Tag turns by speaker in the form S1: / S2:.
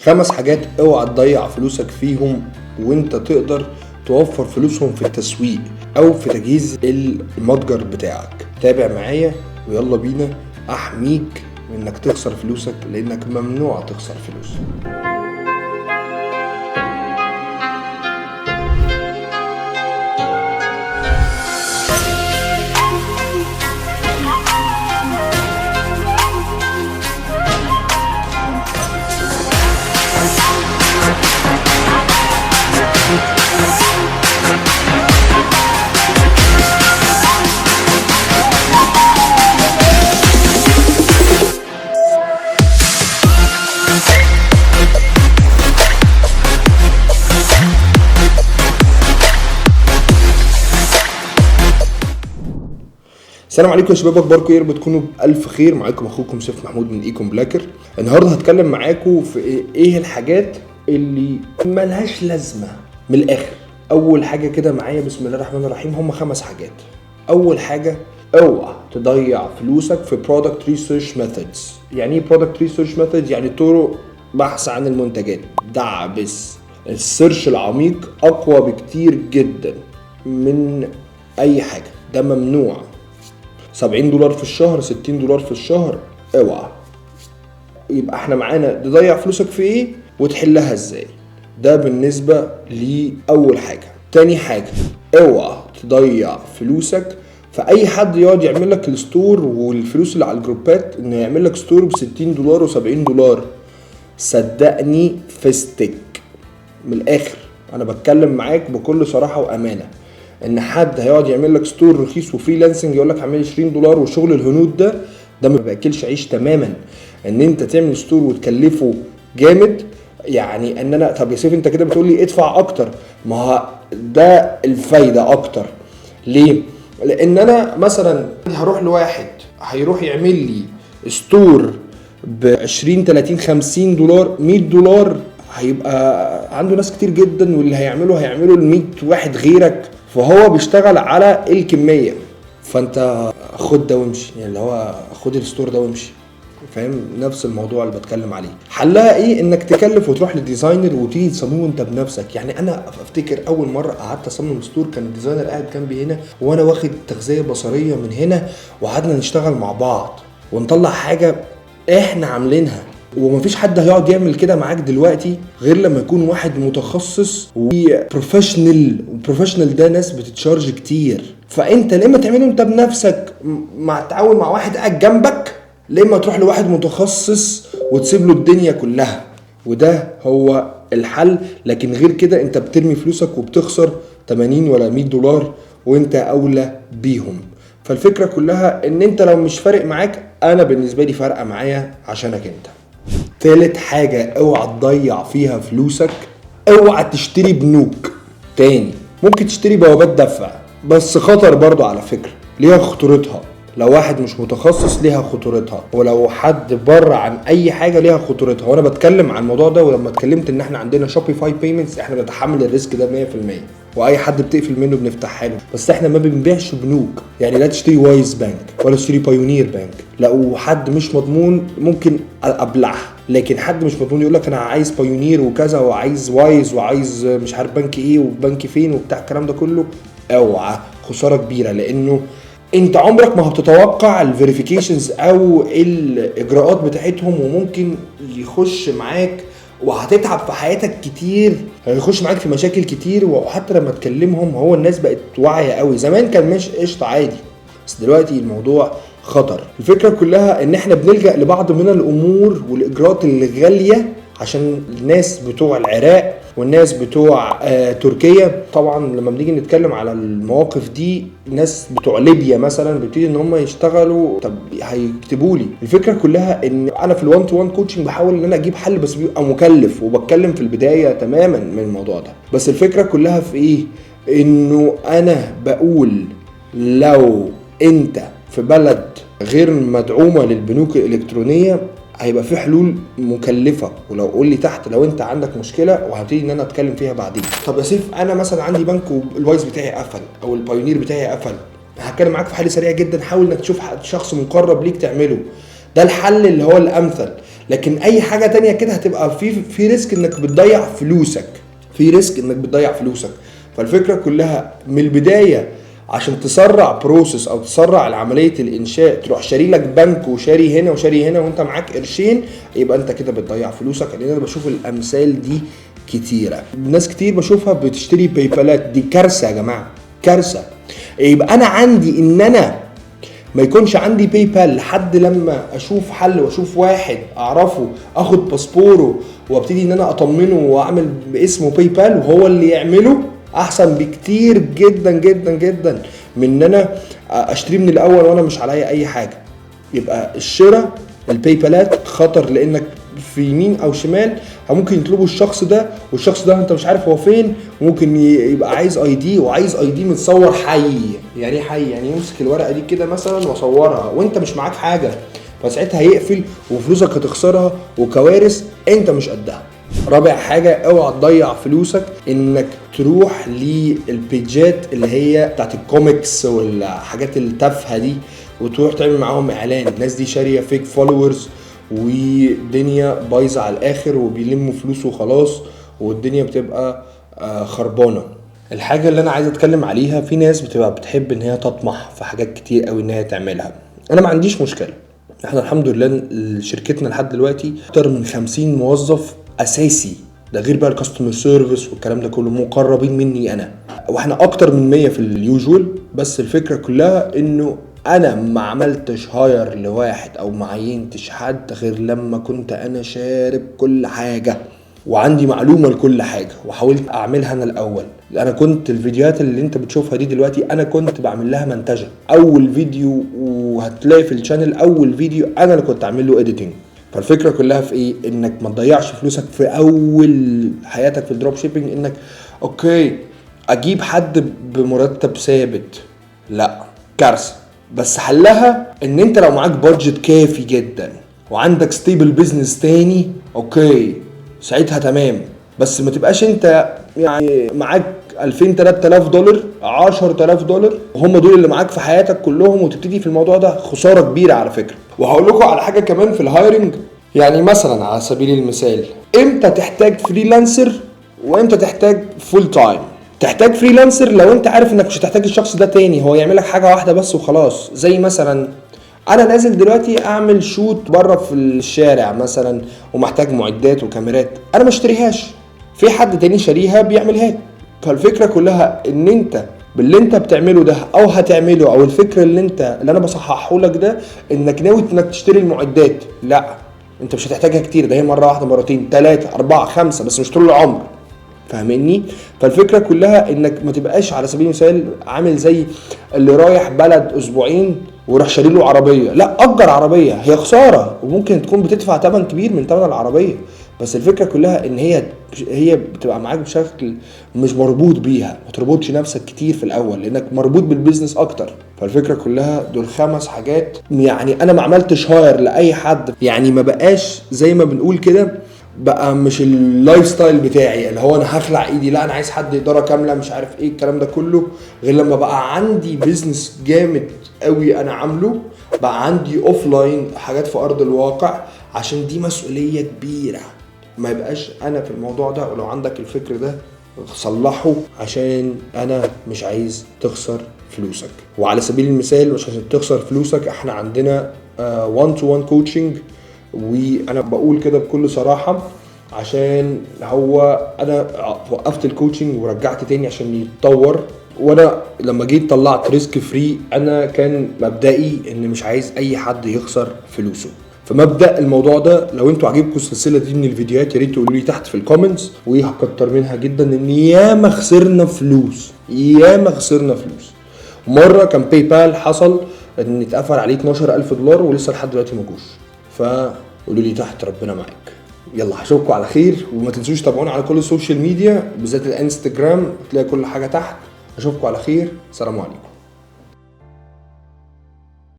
S1: 5 حاجات اوعى تضيع فلوسك فيهم وانت تقدر توفر فلوسهم في التسويق او في تجهيز المتجر بتاعك. تابع معايا ويلا بينا احميك من انك تخسر فلوسك، لانك ممنوع تخسر فلوس. السلام عليكم يا شباب، اخباركم ايه؟ بتكونوا بالف خير. معاكم اخوكم سيف محمود من ايكون بلاكر. النهارده هتكلم معاكم في ايه الحاجات اللي ملهاش لازمه من الاخر. اول حاجه كده معايا، بسم الله الرحمن الرحيم، هم 5 حاجات. اول حاجه، اوعى تضيع فلوسك في برودكت ريسيرش ميثودز. يعني ايه برودكت ريسيرش ميثودز؟ يعني طرق بحث عن المنتجات. دعبس. السيرش العميق اقوى بكتير جدا من اي حاجه، ده ممنوع. $70 في الشهر، $60 في الشهر، اوعى. يبقى احنا معانا تضيع فلوسك في ايه وتحلها ازاي. ده بالنسبة لأول حاجة. تاني حاجة، اوعى تضيع فلوسك فأي حد يقعد يعمل لك الستور، والفلوس اللي على الجروبات انه يعمل لك ستور $60 و$70. صدقني فستك. من الاخر انا بتكلم معاك بكل صراحة وامانة، ان حد هيقعد يعمل لك ستور رخيص وفريلانسنج يقول لك اعمل $20 وشغل الهنود ده ما بياكلش عيش تماما. ان انت تعمل ستور وتكلفه جامد، يعني ان انا طب يا سيف انت كده بتقول لي ادفع اكتر، ما ده الفايده اكتر. ليه؟ لان انا مثلا هروح لواحد هيروح يعمل لي ستور ب20 30 $50 $100، هيبقى عنده ناس كتير جدا، واللي هيعمله ال100 واحد غيرك، فهو بيشتغل على الكمية. فانت خد ده وامشي، يعني اللي هو خد الستور ده وامشي. فاهم؟ نفس الموضوع اللي بتكلم عليه. حلها ايه؟ انك تكلف وتروح للديزاينر وتيجي تصممه انت بنفسك. يعني انا افتكر اول مرة قعدت اصمم ستور كان الديزاينر قاعد جنبي هنا وانا واخد تغذية بصرية من هنا، وقعدنا نشتغل مع بعض ونطلع حاجة احنا عاملينها. ومفيش حد هيقعد يعمل كده معاك دلوقتي غير لما يكون واحد متخصص وبروفيشنال. وبروفيشنال ده ناس بتتشارج كتير. فانت لما تعمله انت بنفسك مع التعاون مع واحد قاعد جنبك، لما تروح لواحد متخصص وتسيب له الدنيا كلها. وده هو الحل. لكن غير كده انت بترمي فلوسك وبتخسر 80 ولا $100 وانت اولى بيهم. فالفكرة كلها ان انت لو مش فارق معاك، انا بالنسبة لي فارقة معايا عشانك انت. ثالث حاجة اوعى تضيع فيها فلوسك، اوعى تشتري بنوك. تاني، ممكن تشتري بوابات دفع بس خطر برضو على فكرة، ليها خطورتها. لو واحد مش متخصص ليها خطورتها، ولو حد بره عن اي حاجة ليها خطورتها. وانا بتكلم عن الموضوع ده، ولما اتكلمت ان احنا عندنا شوبيفاي بيمنتس، احنا بنتحمل الريسك ده 100%، واي حد بتقفل منه بنفتحها له. بس احنا ما بنبيعش بنوك. يعني لا تشتري وايز بانك ولا تشتري بايونير بانك. لو حد مش مضمون ممكن ابلعها، لكن حد مش مضمون يقول لك انا عايز بايونير وكذا وعايز وايز وعايز مش عارف بنك ايه وبنك فين وبتاع الكلام ده كله، اوعى. خساره كبيره، لانه انت عمرك ما هتتوقع الفيريفيكيشنز او الاجراءات بتاعتهم، وممكن يخش معاك وهتتعب في حياتك كتير، هيخش معاك في مشاكل كتير. وحتى لما تكلمهم، هو الناس بقت واعيه قوي. زمان كان مش قشطه عادي، بس دلوقتي الموضوع خطر. الفكره كلها ان احنا بنلجأ لبعض من الامور والاجراءات اللي غاليه عشان الناس بتوع العراق والناس بتوع تركيا. طبعا لما بنيجي نتكلم على المواقف دي، ناس بتوع ليبيا مثلا بيبتدي ان هم يشتغلوا، طب هيكتبوا لي. الفكره كلها ان انا في الوان تو وان كوتشنج بحاول ان انا اجيب حل، بس بيبقى مكلف، وبتكلم في البدايه تماما من الموضوع ده. بس الفكره كلها في ايه؟ انه انا بقول لو انت في بلد غير مدعومه للبنوك الالكترونيه، هيبقى في حلول مكلفه. ولو قول لي تحت لو انت عندك مشكله، وهبتدي ان انا اتكلم فيها بعدين. طب يا سيف انا مثلا عندي بنك والوايز بتاعي قفل او البايونير بتاعي قفل، هتكلم معاك في حل سريع جدا. حاول انك تشوف شخص مقرب ليك تعمله. ده الحل اللي هو الامثل. لكن اي حاجه تانية كده هتبقى في ريسك انك بتضيع فلوسك. فالفكره كلها من البدايه عشان تسرع بروسس او تسرع عمليه الانشاء تروح شاري لك بنك وشاري هنا وشاري هنا وانت معاك قرشين، يبقى انت كده بتضيع فلوسك. لان انا بشوف الامثال دي كتيره، ناس كتير بشوفها بتشتري باي بالات. دي كارثه يا جماعه، كارثه. يبقى انا عندي ان انا ما يكونش عندي باي بال لحد لما اشوف حل واشوف واحد اعرفه اخد باسبوره وابتدي ان انا اطمنه واعمل باسمه باي بال وهو اللي يعمله، احسن بكتير جدا جدا جدا من ان انا اشتري من الاول وانا مش عليا اي حاجه. يبقى الشراء الباي بالات خطر، لانك في يمين او شمال ممكن يطلبوا الشخص ده، والشخص ده انت مش عارف هو فين، وممكن يبقى عايز اي دي، وعايز اي دي متصور حي. يعني ايه حي؟ يعني يمسك الورقه دي كده مثلا واصورها وانت مش معاك حاجه، فساعتها هيقفل وفلوسك هتخسرها وكوارث انت مش قدها. رابع حاجة، اوعى تضيع فلوسك انك تروح للبيجات اللي هي بتاعت الكوميكس والحاجات التافهة دي وتروح تعمل معاهم اعلان. الناس دي شارية فيك فولورز ودنيا بايظة على الاخر وبيلموا فلوس وخلاص، والدنيا بتبقى خربانة. الحاجة اللي انا عايز اتكلم عليها، في ناس بتبقى بتحب ان هي تطمح في حاجات كتير قوي ان هي تعملها. انا ما عنديش مشكلة، احنا الحمد لله شركتنا لحد دلوقتي اكتر من 50 موظف اساسي، ده غير بقى الكاستمر سيرفيس والكلام ده كله مقربين مني انا، واحنا اكتر من 100 في اليوجوال. بس الفكرة كلها انه انا ما عملتش هاير لواحد او ما عينتش حد غير لما كنت انا شارب كل حاجة وعندي معلومة لكل حاجة وحاولت اعملها انا الاول. انا كنت الفيديوهات اللي انت بتشوفها دي دلوقتي انا كنت بعمل لها منتجة. اول فيديو وهتلاقي في الشانل اول فيديو انا اللي كنت اعمل له اديتنج. فالفكرة كلها في ايه؟ انك ما تضيعش فلوسك في اول حياتك في الدروب شيبينج. انك اوكي اجيب حد بمرتب ثابت، لا، كارثة. بس حلها ان انت لو معاك بادجت كافي جدا وعندك ستيبل بيزنس تاني، اوكي ساعتها تمام. بس ما تبقاش انت يعني معاك 2000-3000 دولار 10,000 دولار هم دول اللي معاك في حياتك كلهم وتبتدي في الموضوع ده، خسارة كبيرة على فكرة. وهقول لكم على حاجة كمان في الهايرنج. يعني مثلا على سبيل المثال، امتى تحتاج فريلانسر وامتى تحتاج فول تايم؟ تحتاج فريلانسر لو انت عارف انك مش هتحتاج الشخص ده تاني، هو يعمل لك حاجة واحدة بس وخلاص. زي مثلا انا نازل دلوقتي اعمل شوت بره في الشارع مثلا ومحتاج معدات وكاميرات، انا ما اشتريهاش، في حد تاني شاريها بيعملها. فالفكرة كلها ان انت باللي انت بتعمله ده او هتعمله او الفكرة اللي انا بصححه لك ده، انك ناوي انك تشتري المعدات، لا انت مش هتحتاجها كتير، ده هي مرة واحدة مرتين 3 4 5 بس مش طول العمر، فاهميني؟ فالفكرة كلها انك ما تبقاش على سبيل المثال عامل زي اللي رايح بلد اسبوعين وراح شاري له عربية. لا، اجر عربية، هي خسارة وممكن تكون بتدفع ثمن كبير من ثمن العربية، بس الفكرة كلها ان هي بتبقى معاك بشكل مش مربوط بيها. ما تربطش نفسك كتير في الاول لانك مربوط بالبيزنس اكتر. فالفكرة كلها دول 5 حاجات. يعني انا ما عملتش هاير لاي حد، يعني ما بقاش زي ما بنقول كده بقى مش اللايف ستايل بتاعي اللي هو انا هخلع ايدي، لا انا عايز حد اداره كامله مش عارف ايه الكلام ده كله، غير لما بقى عندي بيزنس جامد قوي انا عامله، بقى عندي اوف لاين حاجات في ارض الواقع، عشان دي مسؤوليه كبيره. ما يبقاش انا في الموضوع ده. ولو عندك الفكر ده صلحه، عشان انا مش عايز تخسر فلوسك. وعلى سبيل المثال مش عشان تخسر فلوسك، احنا عندنا 1 to 1 كوتشنج، وانا بقول كده بكل صراحة عشان هو انا وقفت الكوتشنج ورجعت تاني عشان يتطور. وانا لما جيت طلعت ريسك فري، انا كان مبدئي ان مش عايز اي حد يخسر فلوسه. فمبدأ الموضوع ده، لو انتوا عجبكم السلسلة دي من الفيديوهات يا ريت تقولوا لي تحت في الكومنتس، وهكتر منها جدا. ان ياما خسرنا فلوس، مرة كان باي بال حصل ان اتقفل عليه 12,000 دولار ولسه لحد دلوقتي ما جوش. فقولوا لي تحت، ربنا معاك. يلا هشوفكم على خير، وما تنسوش تابعونا على كل السوشيال ميديا بالذات الانستجرام، تلاقي كل حاجة تحت. اشوفكم على خير، سلام عليكم.